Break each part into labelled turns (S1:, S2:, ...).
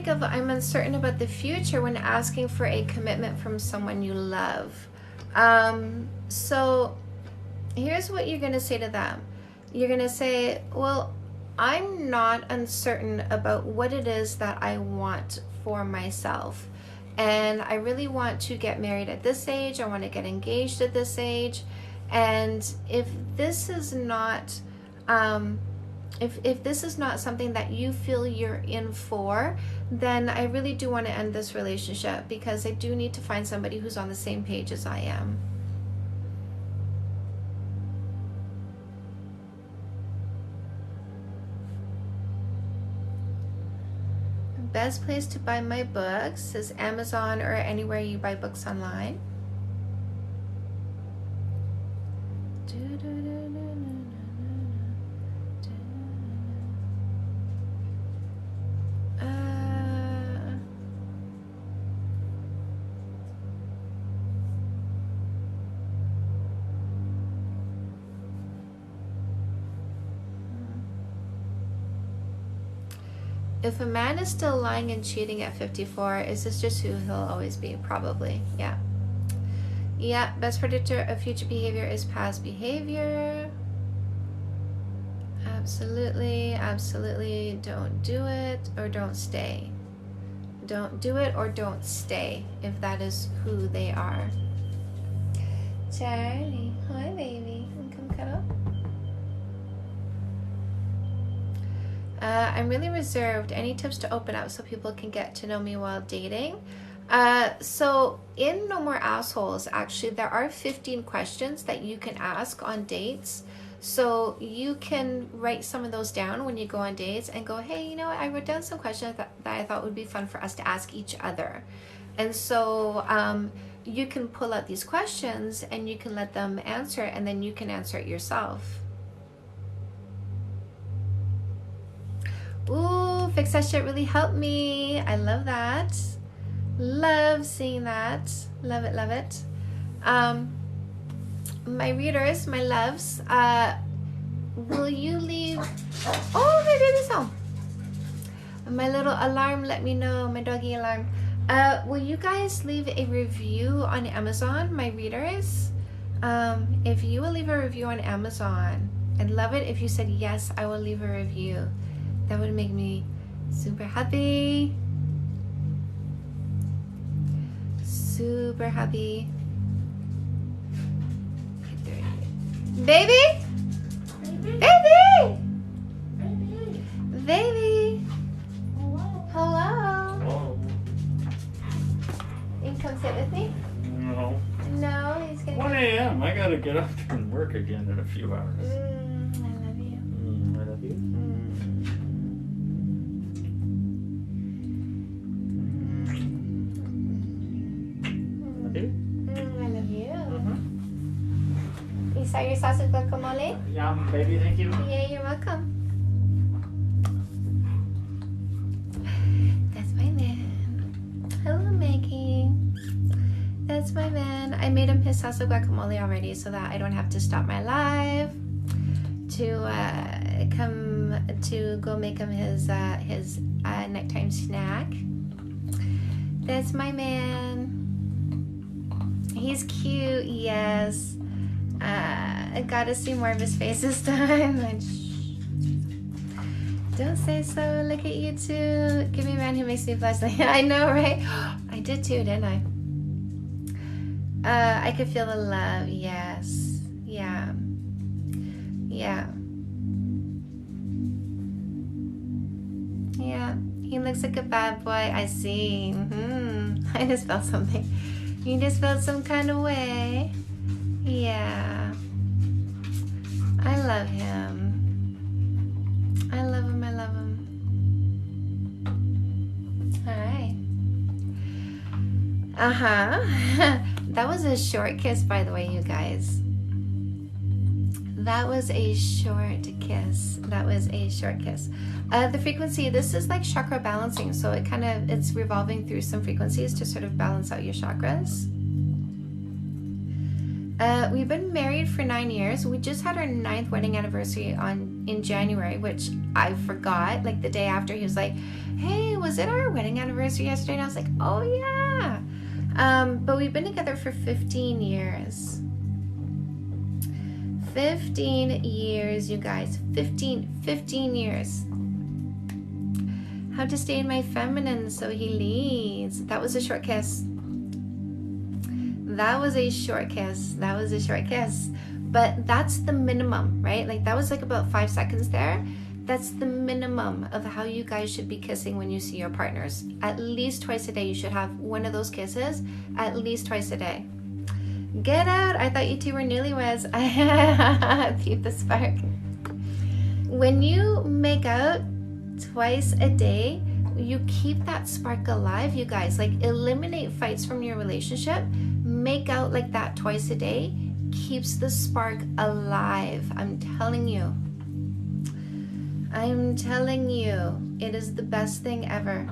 S1: think of I'm uncertain about the future when asking for a commitment from someone you love. So here's what you're going to say to them. You're going to say, well, I'm not uncertain about what it is that I want for myself. And I really want to get married at this age. I want to get engaged at this age. And if this is not, if this is not something that you feel you're in for, then I really do want to end this relationship, because I do need to find somebody who's on the same page as I am. Best place to buy my books is Amazon or anywhere you buy books online. If a man is still lying and cheating at 54, is this just who he'll always be? Probably, yeah. Yeah, best predictor of future behavior is past behavior. Absolutely, absolutely. Don't do it or don't stay. Don't do it or don't stay if that is who they are. Charlie, hi baby, come cuddle. I'm really reserved. Any tips to open up so people can get to know me while dating? So in No More Assholes, actually, there are 15 questions that you can ask on dates. So you can write some of those down when you go on dates and go, hey, you know what? I wrote down some questions that I thought would be fun for us to ask each other. And so you can pull out these questions and you can let them answer it, and then you can answer it yourself. Ooh, Fix That Shit really helped me. I love that. Love seeing that. Love it, love it. My readers, my loves, will you leave... Oh, my baby's home. My little alarm let me know, my doggy alarm. Will you guys leave a review on Amazon, my readers? If you will leave a review on Amazon, I'd love it if you said, yes, I will leave a review. That would make me super happy. Super happy. Baby? Baby? Baby? Baby? Hello?
S2: Hello?
S1: You can come sit with me?
S2: No.
S1: No, he's gonna
S2: 1 a.m. I gotta get up and work again in a few hours.
S1: I love you.
S2: I love you.
S1: I love you. You saw your sausage guacamole?
S2: Yum, baby, thank you.
S1: Yeah, you're welcome. That's my man. Hello, Maggie. That's my man. I made him his sausage guacamole already so that I don't have to stop my live to come to go make him his nighttime snack. That's my man. He's cute, yes. I gotta see more of his face this time. Don't say so. Look at you too. Give me a man who makes me blush. I know, right? I did too, didn't I? I could feel the love. Yes. Yeah. Yeah. Yeah. He looks like a bad boy. I see. I just felt something. You just felt some kind of way. Yeah. I love him. I love him. I love him. All right. That was a short kiss, by the way, you guys. That was a short kiss. That was a short kiss. The frequency, this is like chakra balancing. So it's revolving through some frequencies to sort of balance out your chakras. We've been married for 9 years. We just had our 9th wedding anniversary on in January, which I forgot. Like the day after, he was like, hey, was it our wedding anniversary yesterday? And I was like, oh yeah. But we've been together for 15 years. 15 years, you guys. 15 years. How to stay in my feminine so he leads. That was a short kiss. That was a short kiss. That was a short kiss. But that's the minimum, right? Like that was like about 5 seconds there. That's the minimum of how you guys should be kissing when you see your partners. At least twice a day. You should have one of those kisses at least twice a day. Get out. I thought you two were newlyweds. Keep the spark. When you make out twice a day, you keep that spark alive, you guys. Like eliminate fights from your relationship. Make out like that twice a day keeps the spark alive. I'm telling you. I'm telling you. It is the best thing ever.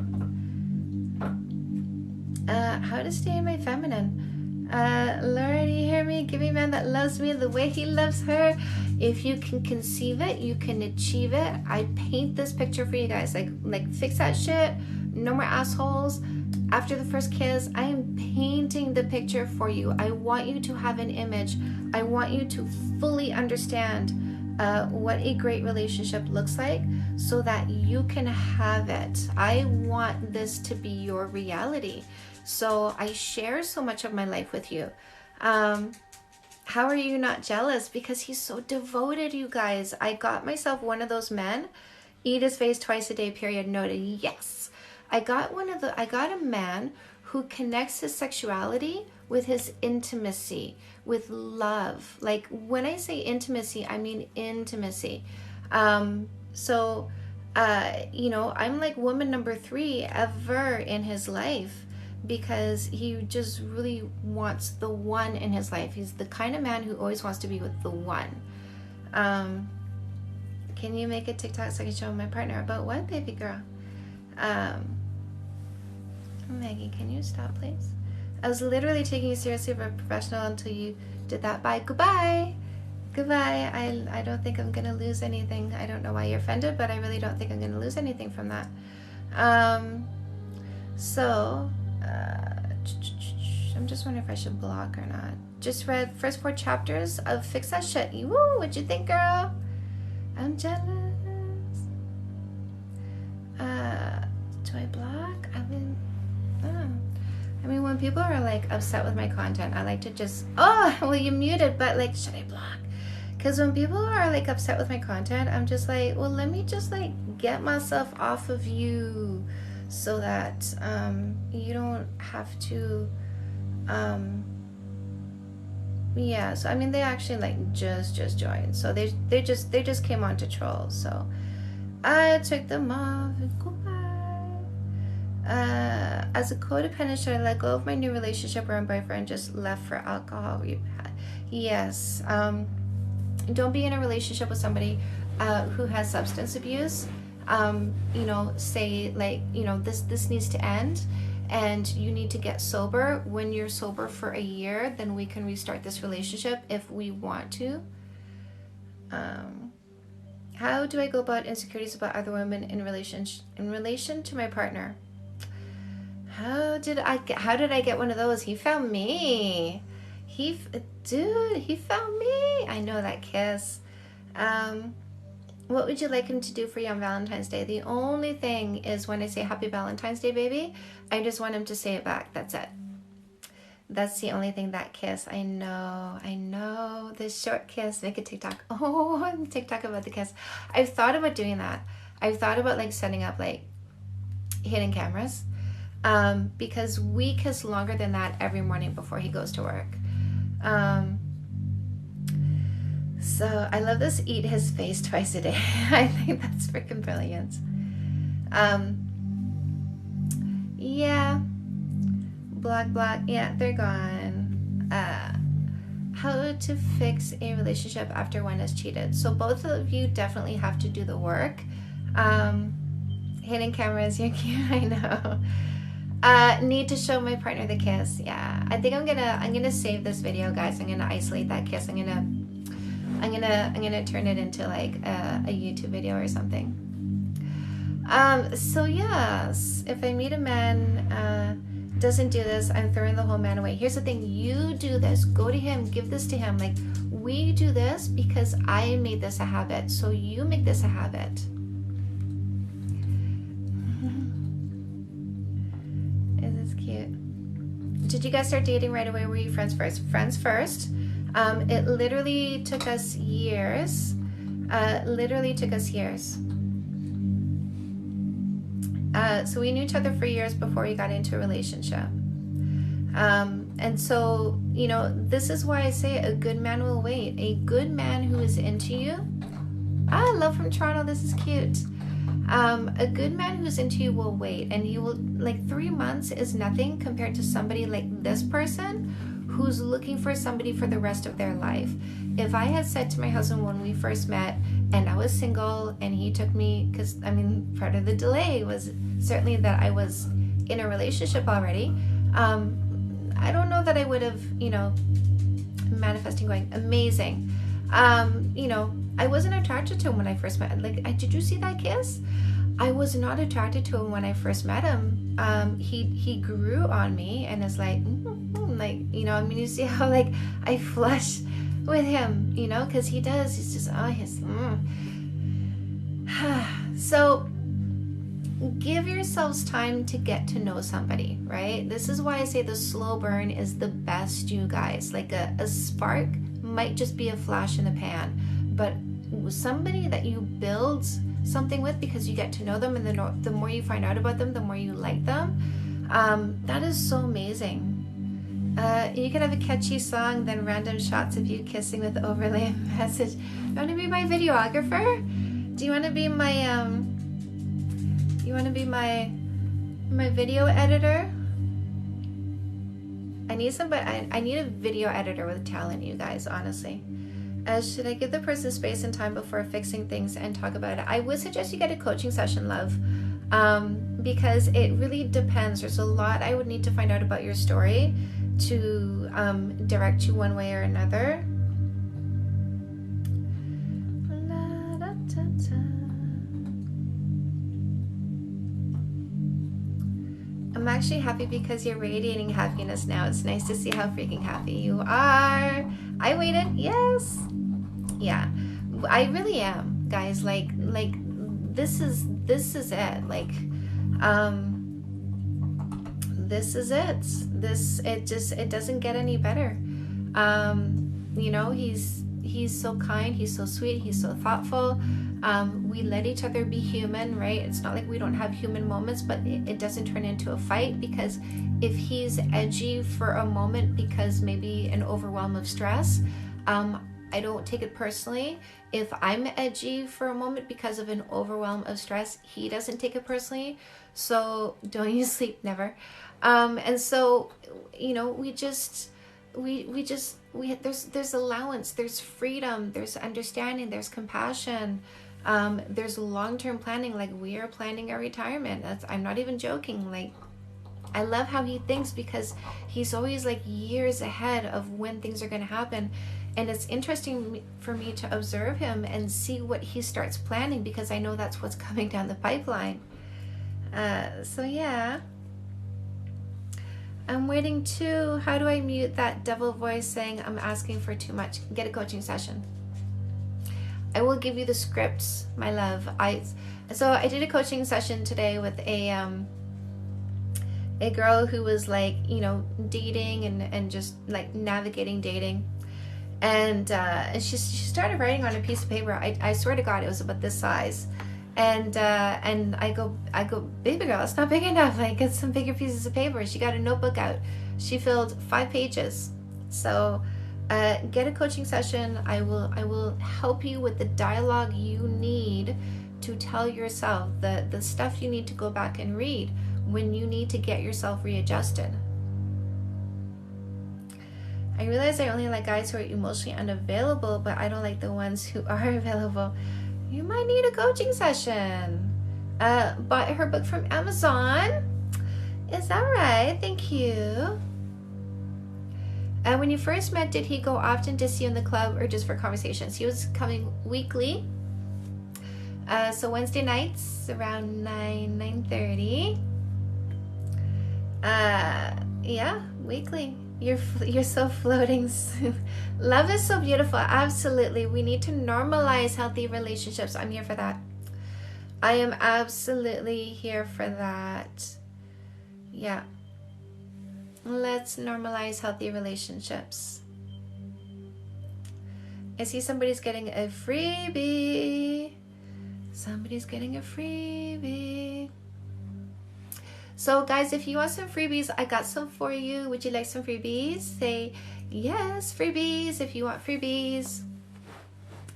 S1: How to stay in my feminine. Laura, do you hear me? Give me a man that loves me the way he loves her. If you can conceive it, you can achieve it. I paint this picture for you guys. Like fix that shit. No more assholes. After the first kiss, I am painting the picture for you. I want you to have an image. I want you to fully understand what a great relationship looks like so that you can have it. I want this to be your reality. So I share so much of my life with you. How are you not jealous? Because he's so devoted, you guys. I got myself one of those men. Eat his face twice a day, period, noted. Yes. I got a man who connects his sexuality with his intimacy, with love. Like when I say intimacy, I mean intimacy. So I'm like woman number 3 ever in his life, because he just really wants the one in his life. He's the kind of man who always wants to be with the one. Can you make a TikTok so I can show my partner? About what, baby girl? Maggie, can you stop, please? I was literally taking you seriously for a professional until you did that. Bye. Goodbye. Goodbye. I don't think I'm going to lose anything. I don't know why you're offended, but I really don't think I'm going to lose anything from that. I'm just wondering if I should block or not. Just read first 4 chapters of Fix That Shit. Woo, what'd you think, girl? I'm jealous. Do I block? I mean, when people are like upset with my content, I like to just, well, you muted, but like, should I block? Because when people are like upset with my content, I'm just like, well, let me just like get myself off of you so that you don't have to, yeah. So I mean, they actually like just joined, so they just came on to troll. So I took them off. As a codependent, should I let go of my new relationship where my boyfriend just left for alcohol? Yes. Don't be in a relationship with somebody who has substance abuse. Say like, this needs to end and you need to get sober. When you're sober for a year, then we can restart this relationship if we want to. How do I go about insecurities about other women in relation to my partner? How did I get one of those? He found me. He found me. I know that kiss. What would you like him to do for you on Valentine's Day? The only thing is when I say Happy Valentine's Day, baby, I just want him to say it back. That's it. That's the only thing, that kiss. I know. This short kiss. Make a TikTok. Oh, I'm TikTok about the kiss. I've thought about doing that. I've thought about like setting up like hidden cameras. Because we kiss longer than that every morning before he goes to work. So I love this eat his face twice a day. I think that's freaking brilliant. Yeah. Block. Yeah, they're gone. How to fix a relationship after one has cheated. So both of you definitely have to do the work. Hidden cameras, you're cute, I know. Need to show my partner the kiss. Yeah, I think I'm gonna save this video, guys. I'm gonna isolate that kiss. I'm gonna I'm gonna turn it into like a YouTube video or something. So yes, if I meet a man doesn't do this, I'm throwing the whole man away. Here's the thing: you do this, go to him, give this to him. Like, we do this because I made this a habit, so you make this a habit. Is this cute? Did you guys start dating right away? Were you friends first? Friends first. It literally took us years. So we knew each other for years before we got into a relationship. And so, you know, this is why I say a good man will wait. A good man who is into you. Ah, love from Toronto. This is cute. A good man who's into you will wait, and he will, like, 3 months is nothing compared to somebody like this person who's looking for somebody for the rest of their life. If I had said to my husband when we first met, and I was single, and he took me, because I mean, part of the delay was certainly that I was in a relationship already. I don't know that I would have, you know, manifesting going amazing. You know, I wasn't attracted to him when I first met him. Like, did you see that kiss? I was not attracted to him when I first met him. He grew on me and is like, like, you know, I mean, you see how like I flush with him, you know, because he does. He's just, oh, he's. So give yourselves time to get to know somebody, right? This is why I say the slow burn is the best, you guys. Like a spark might just be a flash in the pan, but somebody that you build something with because you get to know them, and the more you find out about them, the more you like them. That is so amazing. You can have a catchy song, then random shots of you kissing with overlay message. Do you want to be my videographer? Do you want to be my my video editor? I need somebody. I need a video editor with talent, you guys, honestly. Should I give the person space and time before fixing things and talk about it? I would suggest you get a coaching session, love, because it really depends. There's a lot I would need to find out about your story to direct you one way or another. I'm actually happy because you're radiating happiness now. It's nice to see how freaking happy you are. I waited. Yes. Yeah. I really am, guys. Like this is it. Like this is it. It doesn't get any better. You know, he's so kind, he's so sweet, he's so thoughtful. We let each other be human, right? It's not like we don't have human moments, but it doesn't turn into a fight, because if he's edgy for a moment because maybe an overwhelm of stress, I don't take it personally. If I'm edgy for a moment because of an overwhelm of stress, he doesn't take it personally. So don't you sleep, never. And so, you know, there's allowance, there's freedom, there's understanding, there's compassion, there's long-term planning. Like, we are planning our retirement. I'm not even joking. Like, I love how he thinks, because he's always like years ahead of when things are going to happen. And it's interesting for me to observe him and see what he starts planning, because I know that's what's coming down the pipeline. So yeah. I'm waiting too. How do I mute that devil voice saying I'm asking for too much? Get a coaching session. I will give you the scripts, my love. So I did a coaching session today with a girl who was like, you know, dating and just like navigating dating. And she started writing on a piece of paper. I swear to God, it was about this size. And I go, baby girl, it's not big enough. Like, get some bigger pieces of paper. She got a notebook out. She filled 5 pages. So get a coaching session. I will help you with the dialogue you need to tell yourself the stuff you need to go back and read when you need to get yourself readjusted. I realize I only like guys who are emotionally unavailable, but I don't like the ones who are available. You might need a coaching session. Bought her book from Amazon. Is that right? Thank you. When you first met, did he go often to see you in the club or just for conversations? He was coming weekly. So Wednesday nights around 9:30. Yeah, weekly. You're so floating. Love is so beautiful. Absolutely. We need to normalize healthy relationships. I'm here for that. I am absolutely here for that. Yeah. Let's normalize healthy relationships. I see somebody's getting a freebie. Somebody's getting a freebie. So guys, if you want some freebies, I got some for you. Would you like some freebies? Say yes, freebies, if you want freebies.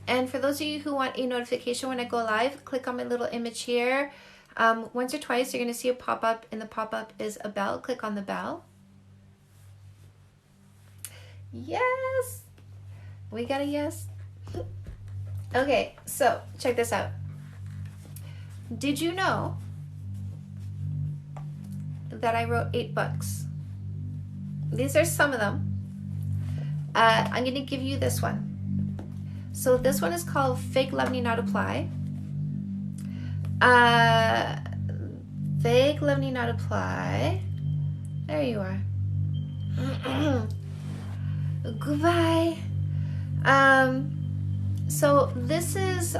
S1: And for those of you who want a notification when I go live, click on my little image here. Once or twice, you're going to see a pop-up, and the pop-up is a bell. Click on the bell. Yes, we got a yes. Okay, so check this out. Did you know that I wrote 8 books? These are some of them. I'm going to give you this one. So this one is called Fake Love Need Not Apply. Fake Love Need Not Apply. There you are. Goodbye. So this is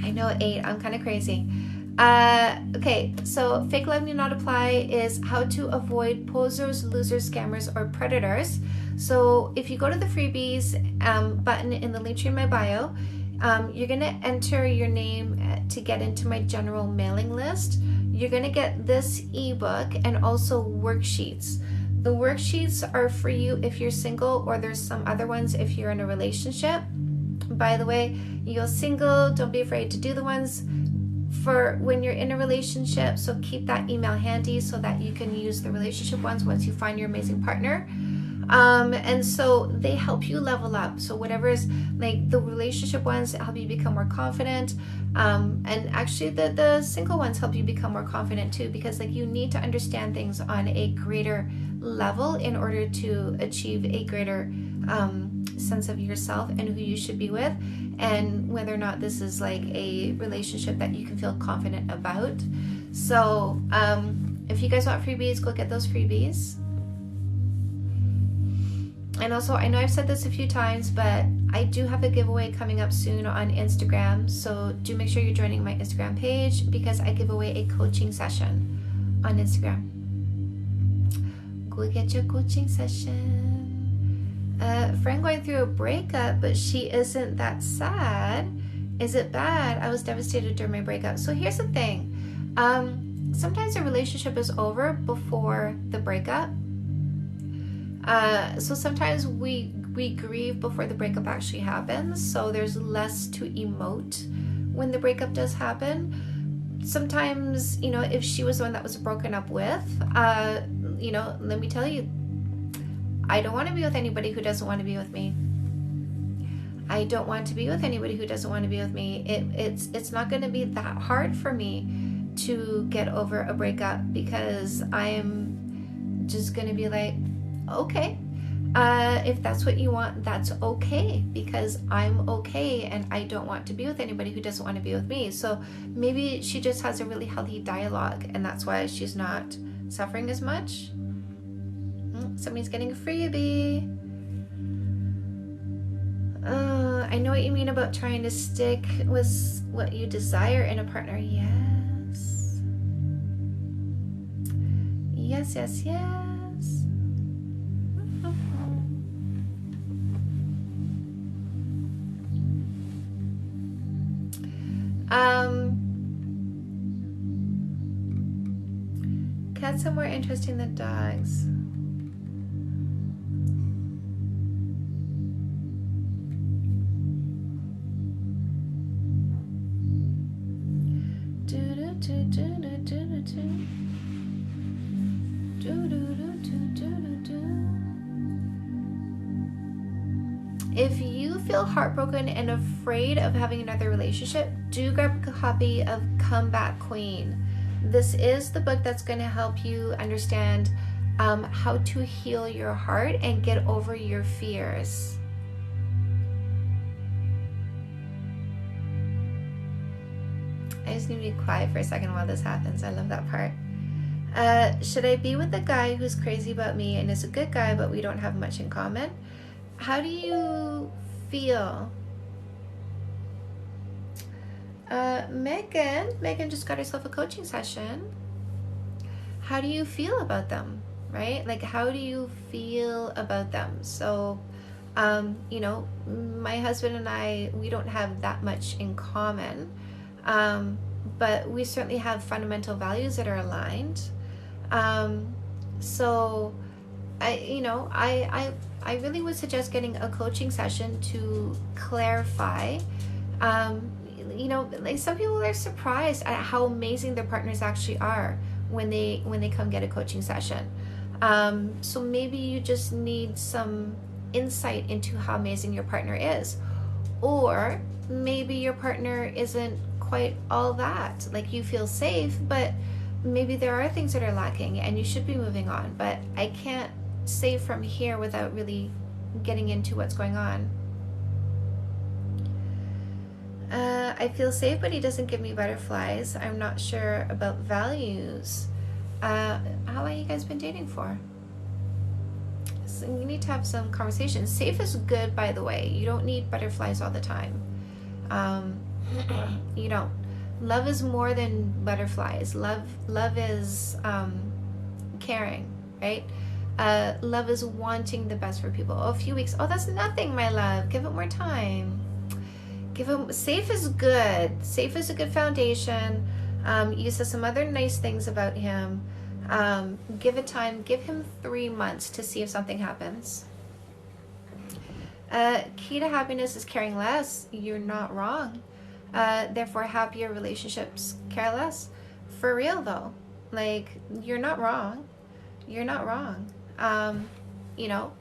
S1: I know 8, I'm kind of crazy. Okay, so Fake Love Need Not Apply is how to avoid posers, losers, scammers, or predators. So if you go to the freebies button in the link tree in my bio, you're going to enter your name to get into my general mailing list. You're going to get this ebook and also worksheets. The worksheets are for you if you're single, or there's some other ones if you're in a relationship. By the way, you're single, don't be afraid to do the ones for when you're in a relationship. So keep that email handy so that you can use the relationship ones once you find your amazing partner. And so they help you level up. So whatever is like the relationship ones help you become more confident. And actually the single ones help you become more confident too, because like you need to understand things on a greater level in order to achieve a greater sense of yourself and who you should be with, and whether or not this is like a relationship that you can feel confident about. So if you guys want freebies, go get those freebies. And also, I know I've said this a few times, but I do have a giveaway coming up soon on Instagram. So do make sure you're joining my Instagram page, because I give away a coaching session on Instagram. Go get your coaching session. Friend going through a breakup, but she isn't that sad. Is it bad? I was devastated during my breakup. So here's the thing. Sometimes a relationship is over before the breakup. So sometimes we grieve before the breakup actually happens, so there's less to emote when the breakup does happen. Sometimes, you know, if she was the one that was broken up with, you know, let me tell you, I don't want to be with anybody who doesn't want to be with me. I don't want to be with anybody who doesn't want to be with me. It's not going to be that hard for me to get over a breakup, because I'm just going to be like, okay, if that's what you want, that's okay, because I'm okay and I don't want to be with anybody who doesn't want to be with me. So maybe she just has a really healthy dialogue, and that's why she's not suffering as much. Somebody's getting a freebie. I know what you mean about trying to stick with what you desire in a partner. Yes. Yes, yes, yes. Cats are more interesting than dogs. If you feel heartbroken and afraid of having another relationship, do grab a copy of Comeback Queen. This is the book that's going to help you understand how to heal your heart and get over your fears. I just need to be quiet for a second while this happens. I love that part. Should I be with the guy who's crazy about me and is a good guy, but we don't have much in common? How do you feel? Megan just got herself a coaching session. How do you feel about them, right? Like, how do you feel about them? So, you know, my husband and I, we don't have that much in common, but we certainly have fundamental values that are aligned. So, I really would suggest getting a coaching session to clarify. You know, like, some people are surprised at how amazing their partners actually are when they come get a coaching session. So maybe you just need some insight into how amazing your partner is, or maybe your partner isn't quite all that. Like, you feel safe, but maybe there are things that are lacking and you should be moving on. But I can't say from here without really getting into what's going on. I feel safe, but he doesn't give me butterflies. I'm not sure about values. How long have you guys been dating for? So you need to have some conversations. Safe is good, by the way. You don't need butterflies all the time. You don't. Love is more than butterflies. Love is caring, right? Love is wanting the best for people. Oh, a few weeks. Oh, that's nothing, my love. Give it more time. Safe is good. Safe is a good foundation. You said some other nice things about him. Give it time. Give him 3 months to see if something happens. Key to happiness is caring less. You're not wrong. Therefore, happier relationships care less. For real, though. Like, you're not wrong. You're not wrong. You know,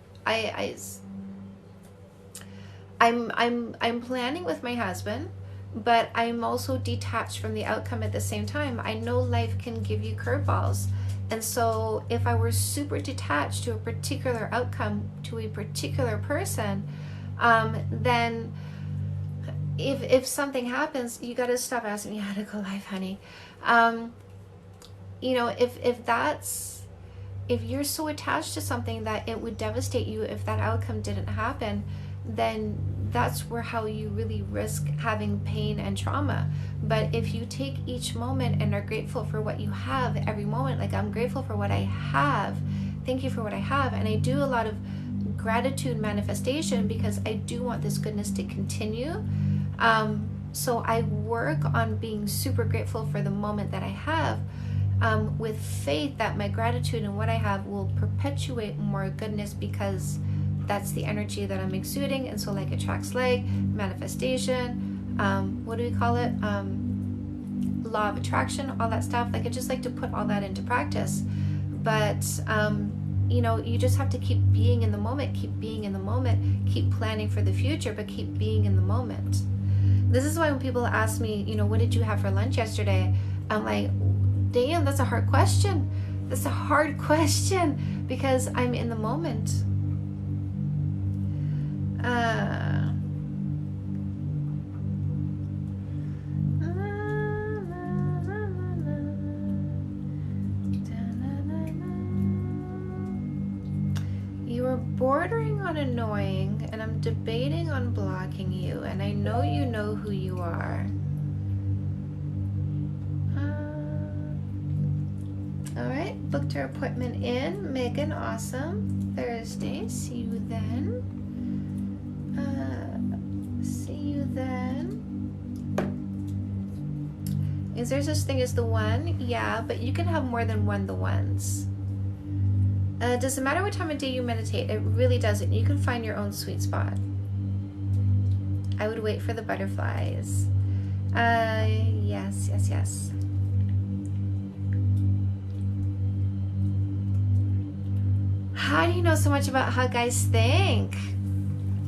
S1: I'm planning with my husband, but I'm also detached from the outcome at the same time. I know life can give you curveballs. And so if I were super detached to a particular outcome, to a particular person, then if something happens, you got to stop asking me how to go life, honey. You know, if you're so attached to something that it would devastate you if that outcome didn't happen, then that's how you really risk having pain and trauma. But if you take each moment and are grateful for what you have every moment, like, I'm grateful for what I have, thank you for what I have, and I do a lot of gratitude manifestation because I do want this goodness to continue. So I work on being super grateful for the moment that I have, with faith that my gratitude and what I have will perpetuate more goodness, because that's the energy that I'm exuding. And so, like, attracts like, manifestation, what do we call it? Law of attraction, all that stuff. Like, I just like to put all that into practice. But, you know, you just have to keep being in the moment, keep being in the moment, keep planning for the future, but keep being in the moment. This is why when people ask me, you know, what did you have for lunch yesterday? I'm like, damn, that's a hard question. That's a hard question, because I'm in the moment. You are bordering on annoying, and I'm debating on blocking you, and I know you know who you are. Alright, booked her appointment in. Megan, awesome. Thursday, see you then. See you then. Is there such thing as the one? Yeah, but you can have more than one the ones. Does it matter what time of day you meditate? It really doesn't. You can find your own sweet spot. I would wait for the butterflies. Yes. How do you know so much about how guys think?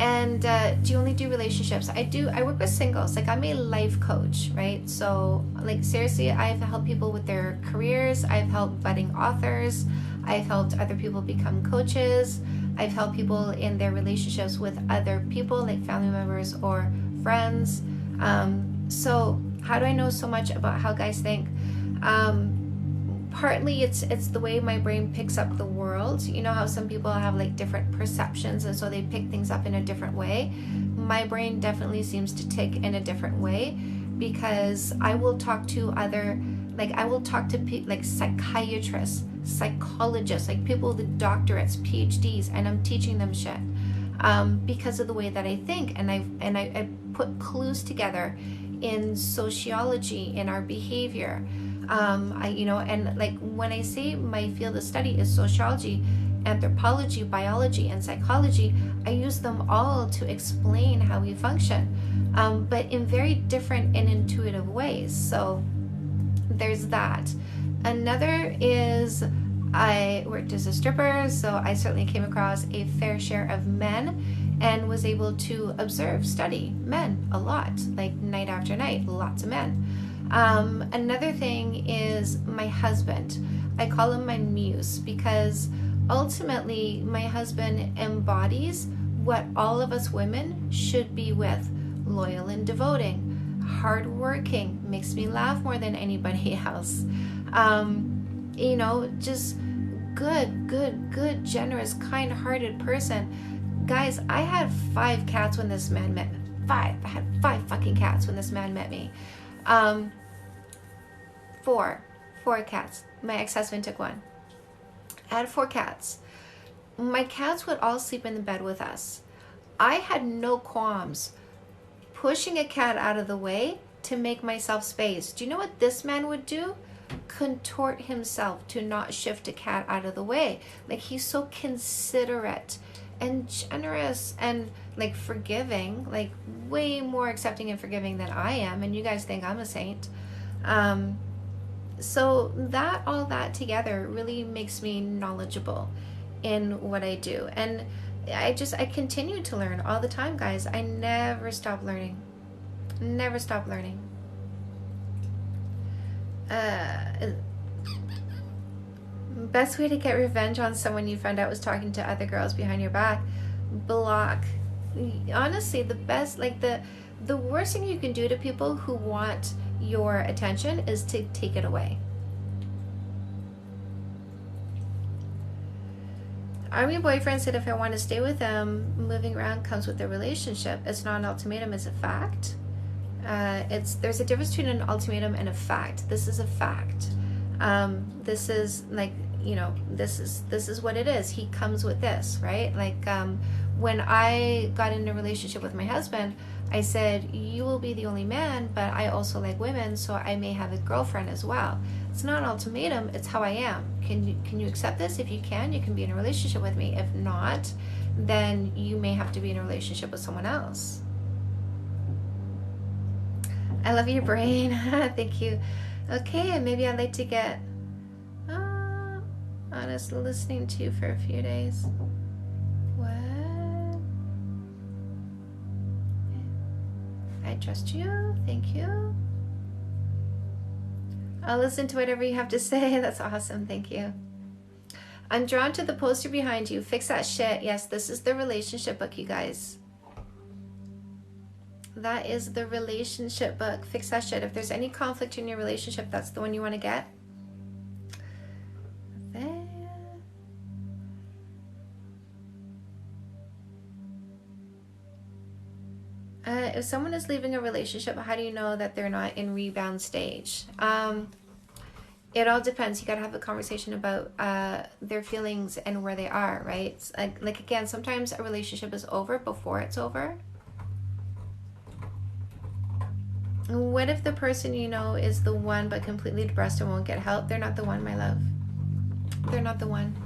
S1: And do you only do relationships? I work with singles. Like, I'm a life coach, right? So, like, seriously, I've helped people with their careers. I've helped budding authors. I've helped other people become coaches. I've helped people in their relationships with other people, like family members or friends. So how do I know so much about how guys think? Partly it's the way my brain picks up the world. You know how some people have like different perceptions, and so they pick things up in a different way. My brain definitely seems to tick in a different way, because I will talk to like psychiatrists, psychologists, like people with doctorates, PhDs, and I'm teaching them shit because of the way that I think, and I put clues together in sociology, in our behavior. And like when I say my field of study is sociology, anthropology, biology, and psychology, I use them all to explain how we function, but in very different and intuitive ways. So there's that. Another is I worked as a stripper, so I certainly came across a fair share of men and was able to observe, study men a lot, like night after night, lots of men. Another thing is my husband. I call him my muse, because ultimately my husband embodies what all of us women should be with: loyal and devoting, hardworking, makes me laugh more than anybody else. Just good, generous, kind-hearted person. Guys, I had 5 cats when this man met me. I had 5 fucking cats when this man met me. 4 cats. My ex-husband took 1. I had 4 cats. My cats would all sleep in the bed with us. I had no qualms pushing a cat out of the way to make myself space. Do you know what this man would do? Contort himself to not shift a cat out of the way. Like, he's so considerate and generous and like forgiving, like way more accepting and forgiving than I am, and you guys think I'm a saint. So all that together really makes me knowledgeable in what I do, and I continue to learn all the time, guys. I never stop learning. Best way to get revenge on someone you found out was talking to other girls behind your back: block. Honestly, the best, like the worst thing you can do to people who want your attention is to take it away. Army boyfriend said if I want to stay with them, moving around comes with the relationship. It's not an ultimatum, it's a fact. There's a difference between an ultimatum and a fact. This is a fact. This is like, this is what it is. He comes with this, right? Like, when I got in a relationship with my husband, I said, you will be the only man, but I also like women, so I may have a girlfriend as well. It's not an ultimatum, it's how I am. Can you accept this? If you can be in a relationship with me. If not, then you may have to be in a relationship with someone else. I love your brain. Thank you. Okay, and maybe I'd like to get honest listening to you for a few days. What? I trust you. Thank you. I'll listen to whatever you have to say. That's awesome. Thank you. I'm drawn to the poster behind you. Fix that shit. Yes, this is the relationship book, you guys. That is the relationship book. Fix that shit. If there's any conflict in your relationship, that's the one you want to get. If someone is leaving a relationship, how do you know that they're not in rebound stage? It all depends. You got to have a conversation about their feelings and where they are, right? Like again, sometimes a relationship is over before it's over. What if the person you know is the one but completely depressed and won't get help? They're not the one, my love. They're not the one.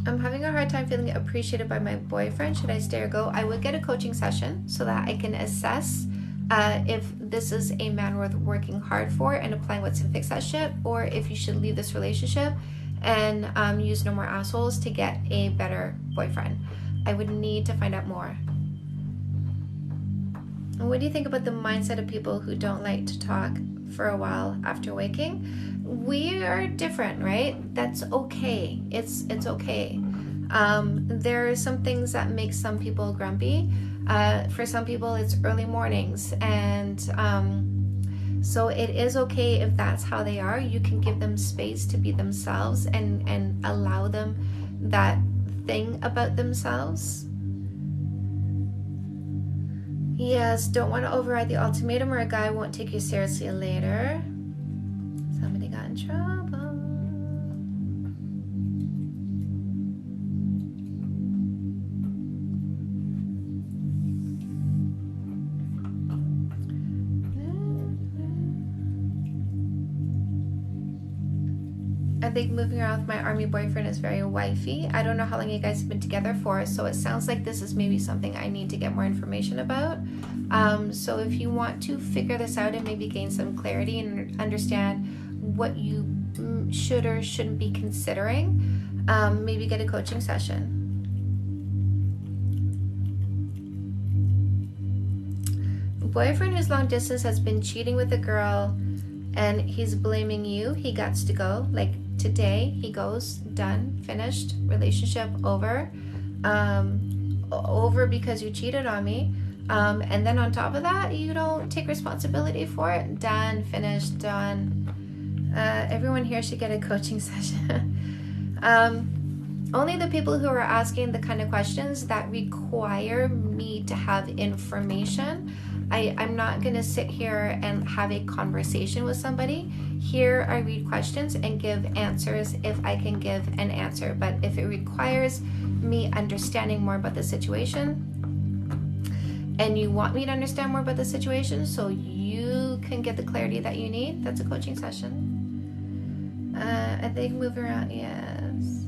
S1: I'm having a hard time feeling appreciated by my boyfriend. Should I stay or go? I would get a coaching session so that I can assess if this is a man worth working hard for and applying what's to fix that shit, or if you should leave this relationship and use No More Assholes to get a better boyfriend. I would need to find out more. What do you think about the mindset of people who don't like to talk for a while after waking? We are different, right? That's okay. It's okay. There are some things that make some people grumpy. For some people, it's early mornings, and so it is okay if that's how they are. You can give them space to be themselves and allow them that thing about themselves. Yes, don't want to override the ultimatum or a guy won't take you seriously later. Somebody got in trouble. I think moving around with my army boyfriend is very wifey. I don't know how long you guys have been together for, so it sounds like this is maybe something I need to get more information about. So if you want to figure this out and maybe gain some clarity and understand what you should or shouldn't be considering, maybe get a coaching session. Boyfriend who's long distance has been cheating with a girl and he's blaming you. He gets to go. Like today, he goes, done, finished, relationship over. Over because you cheated on me. And then on top of that, you don't take responsibility for it. Done, finished, done. Everyone here should get a coaching session. Only the people who are asking the kind of questions that require me to have information. I'm not going to sit here and have a conversation with somebody. Here I read questions and give answers if I can give an answer. But if it requires me understanding more about the situation, and you want me to understand more about the situation so you can get the clarity that you need, that's a coaching session. I think move around, yes.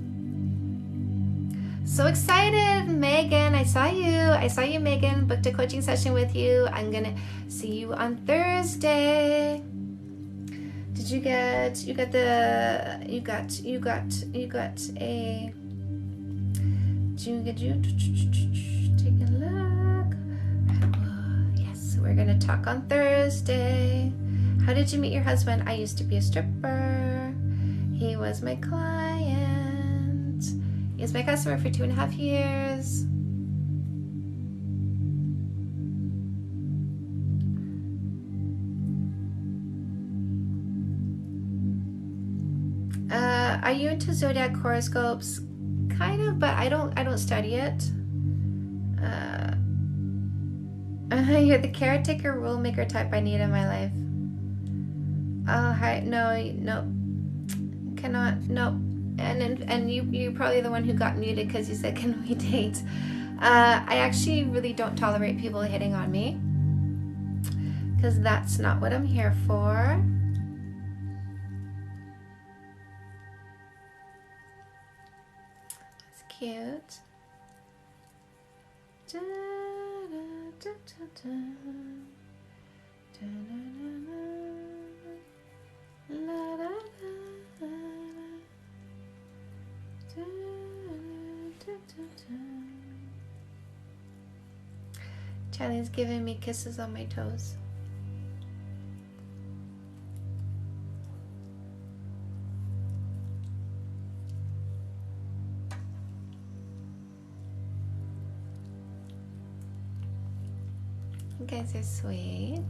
S1: So excited, Megan. I saw you, Megan. Booked a coaching session with you. I'm gonna see you on Thursday. Did you get a take a look? Yes, we're gonna talk on Thursday. How did you meet your husband? I used to be a stripper. He was my client. He was my customer for 2.5 years. Are you into zodiac horoscopes? Kind of, but I don't study it. You're the caretaker, rule maker type I need in my life. Oh, hi. No, cannot. No. And you're probably the one who got muted because you said, "Can we date?" I actually really don't tolerate people hitting on me because that's not what I'm here for. It's cute. Da, da, da, da, da, da, la, da, da, da, da, da, da. Charlie's giving me kisses on my toes. You guys are sweet.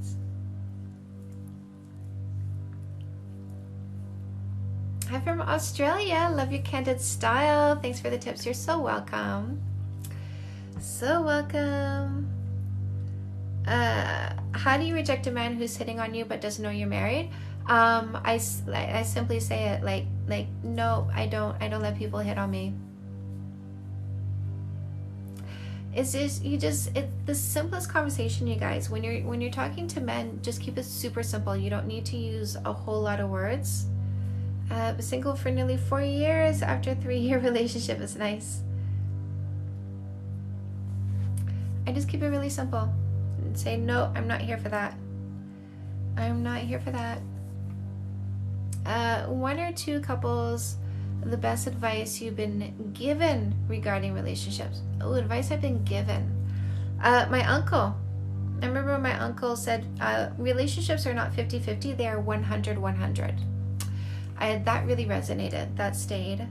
S1: Hi from Australia. Love your candid style. Thanks for the tips. You're so welcome. So welcome. How do you reject a man who's hitting on you but doesn't know you're married? I simply say it like no, I don't let people hit on me. It's just it's the simplest conversation, you guys. When you're talking to men, just keep it super simple. You don't need to use a whole lot of words. Single for nearly 4 years after a 3-year relationship is nice. I just keep it really simple and say, no, I'm not here for that. I'm not here for that. 1 or 2 couples The best advice you've been given regarding relationships. Oh, advice I've been given. My uncle. I remember when my uncle said, relationships are not 50-50, they are 100-100. That really resonated. That stayed.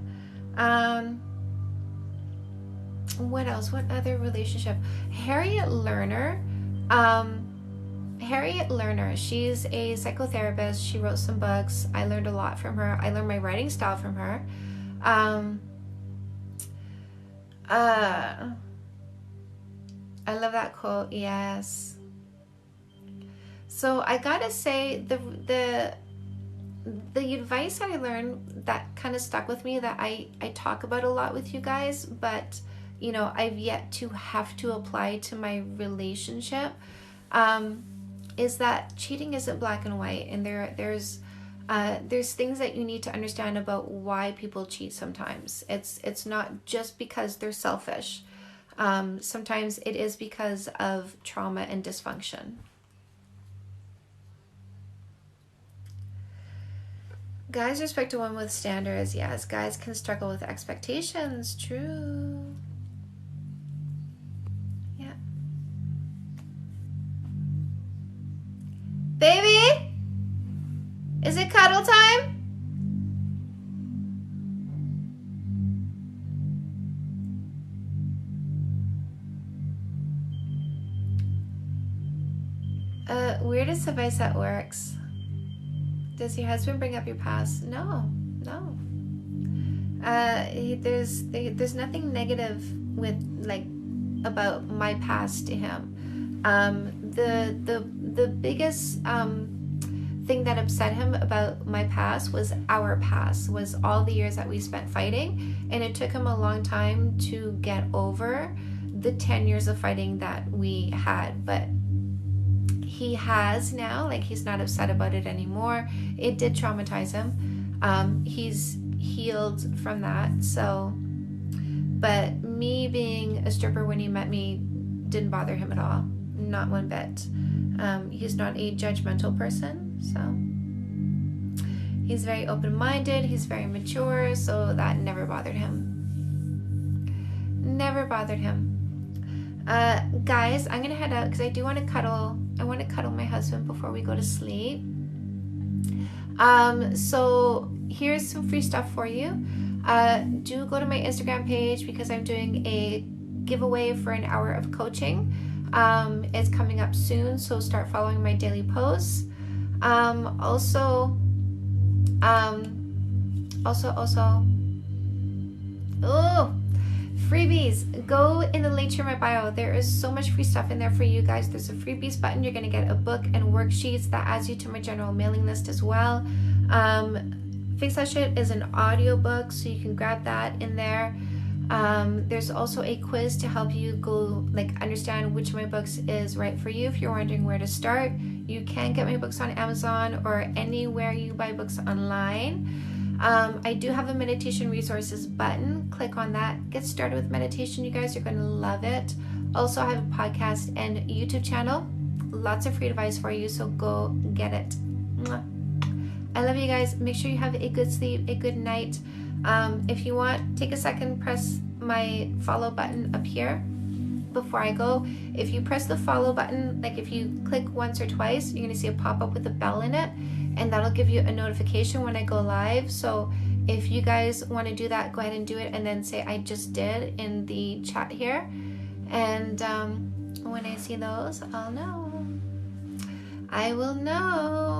S1: What else? What other relationship? Harriet Lerner. Harriet Lerner, she's a psychotherapist. She wrote some books. I learned a lot from her. I learned my writing style from her. I love that quote. Yes. So I gotta say, the advice that I learned that kind of stuck with me, that I talk about a lot with you guys, but you know, I've yet to have to apply to my relationship, is that cheating isn't black and white, and there's things that you need to understand about why people cheat. Sometimes it's not just because they're selfish. Sometimes it is because of trauma and dysfunction. Guys respect a woman with standards. Yes, guys can struggle with expectations. True. Yeah. Baby? Is it cuddle time? Weirdest advice that works. Does your husband bring up your past? No. There's nothing negative with about my past to him. The biggest thing that upset him about my past was our past, was all the years that we spent fighting, and it took him a long time to get over the 10 years of fighting that we had, but he has now. He's not upset about it anymore. It did traumatize him. He's healed from that. So, but me being a stripper when he met me didn't bother him at all. Not one bit. He's not a judgmental person. So he's very open-minded. He's very mature. So that never bothered him. Never bothered him. Guys, I'm gonna head out because I do want to cuddle. I want to cuddle my husband before we go to sleep. So here's some free stuff for you. Do go to my Instagram page because I'm doing a giveaway for an hour of coaching. It's coming up soon, so start following my daily posts. Also, freebies. Go in the link to my bio. There is so much free stuff in there for you guys. There's a freebies button. You're going to get a book and worksheets that adds you to my general mailing list as well. Fix That Shit is an audio book, so you can grab that in there. There's also a quiz to help you go understand which of my books is right for you if you're wondering where to start. You can get my books on Amazon or anywhere you buy books online. I do have a meditation resources button. Click on that. Get started with meditation, you guys. You're going to love it. Also, I have a podcast and YouTube channel. Lots of free advice for you, so go get it. Mwah. I love you guys. Make sure you have a good sleep, a good night. If you want, take a second, press my follow button up here before I go. If you press the follow button, if you click once or twice, you're going to see a pop-up with a bell in it, and that'll give you a notification when I go live. So if you guys want to do that, go ahead and do it, and then say I just did in the chat here. And when I see those, I'll know. I will know.